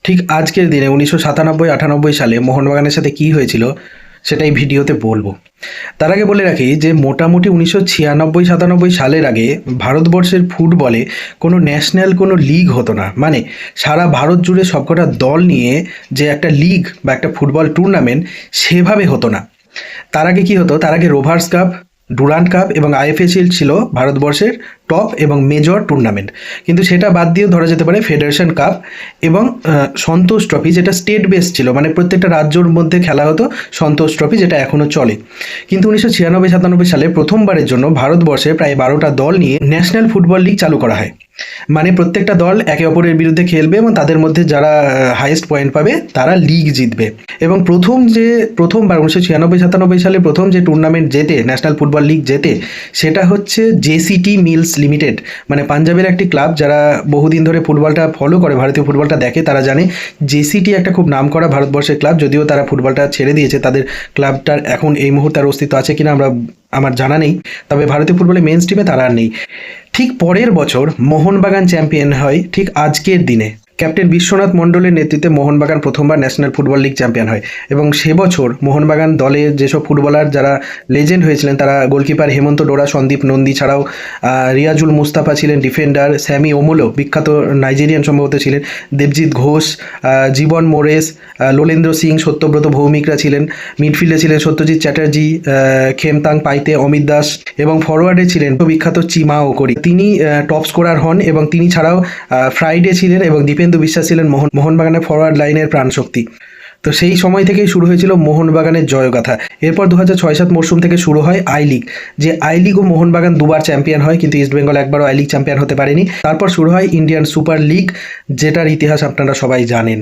ঠিক আজকের দিনে 1997-98 সালে মোহনবাগানের সাথে কি হয়েছিল সেটা এই ভিডিওতে বলবো। তার আগে বলে রাখি যে মোটামুটি 1996-97 সালের আগে ভারতবর্ষের ফুটবলে কোনো ন্যাশনাল কোনো লিগ হতো না। মানে সারা ভারত জুড়ে সবকটা দল নিয়ে যে একটা লিগ বা একটা ফুটবল টুর্নামেন্ট সেভাবে হতো না। তার আগে কি হতো? তার আগে রোভার্স কাপ, ডুরান্ড কাপ এবং আইএফএ শিল্ড ছিল ভারতবর্ষের টপ এবং মেজর টুর্নামেন্ট। কিন্তু সেটা বাদ দিয়েও ধরা যেতে পারে ফেডারেশন কাপ এবং সন্তোষ ট্রফি, যেটা স্টেট বেস ছিল, মানে প্রত্যেকটা রাজ্যর মধ্যে খেলা হতো সন্তোষ ট্রফি, যেটা এখনও চলে। কিন্তু 1996-97 সালে প্রথমবারের জন্য ভারতবর্ষে প্রায় 12টা দল নিয়ে ন্যাশনাল ফুটবল লিগ চালু করা হয়। মানে প্রত্যেকটা দল একে অপরের বিরুদ্ধে খেলবে এবং তাদের মধ্যে যারা হাইয়েস্ট পয়েন্ট পাবে তারা লিগ জিতবে। এবং প্রথমবার 1996-97 সালে প্রথম যে টুর্নামেন্ট জেতে, ন্যাশনাল ফুটবল লিগ জেতে, সেটা হচ্ছে জেসিটি মিলস লিমিটেড, মানে পাঞ্জাবের একটি ক্লাব। যারা বহুদিন ধরে ফুটবলটা ফলো করে, ভারতীয় ফুটবলটা দেখে, তারা জানে জেসিটি একটা খুব নামকরা ভারতবর্ষের ক্লাব। যদিও তারা ফুটবলটা ছেড়ে দিয়েছে, তাদের ক্লাবটার এখন এই মুহূর্তে আর অস্তিত্ব আছে কিনা আমার জানা নেই, তবে ভারতীয় ফুটবলে মেন স্ট্রিমে তারা আর নেই। ঠিক পরের বছর মোহনবাগান চ্যাম্পিয়ন হয় ঠিক আজকের দিনে। ক্যাপ্টেন বিশ্বনাথ মণ্ডলের নেতৃত্বে মোহনবাগান প্রথমবার ন্যাশনাল ফুটবল লিগ চ্যাম্পিয়ন হয়। এবং সে বছর মোহনবাগান দলে যেসব ফুটবলার যারা লেজেন্ড হয়েছিলেন, তারা গোলকিপার হেমন্ত ডোরা, সন্দীপ নন্দী ছাড়াও রিয়াজুল মুস্তাফা ছিলেন ডিফেন্ডার, স্যামি ওমোলো বিখ্যাত নাইজেরিয়ান সম্ভবত ছিলেন, দেবজিৎ ঘোষ, জীবন মোরেস, লোলেন্দ্র সিং, সত্যব্রত ভৌমিকরা ছিলেন। মিডফিল্ডে ছিলেন সত্যজিৎ চ্যাটার্জি, খেমতাং পাইতে, অমিত দাস, এবং ফরওয়ার্ডে ছিলেন বিখ্যাত চিমা ওকরি। তিনি টপ স্কোরার হন এবং তিনি ছাড়াও ফ্রাইডে ছিলেন এবং দীপেন্দু বিশ্বাস ছিলেন মোহনবাগানের ফরওয়ার্ড লাইনের প্রাণশক্তি। তো সেই সময় থেকেই শুরু হয়েছিল মোহনবাগানের জয়গাথা। এরপর 2006-07 মরশুম থেকে শুরু হয় আই লিগ, যে আই লিগও মোহনবাগান দুবার চ্যাম্পিয়ন হয়, কিন্তু ইস্টবেঙ্গল একবারও আই লিগ চ্যাম্পিয়ন হতে পারেনি। তারপর শুরু হয় ইন্ডিয়ান সুপার লিগ, যেটার ইতিহাস আপনারা সবাই জানেন।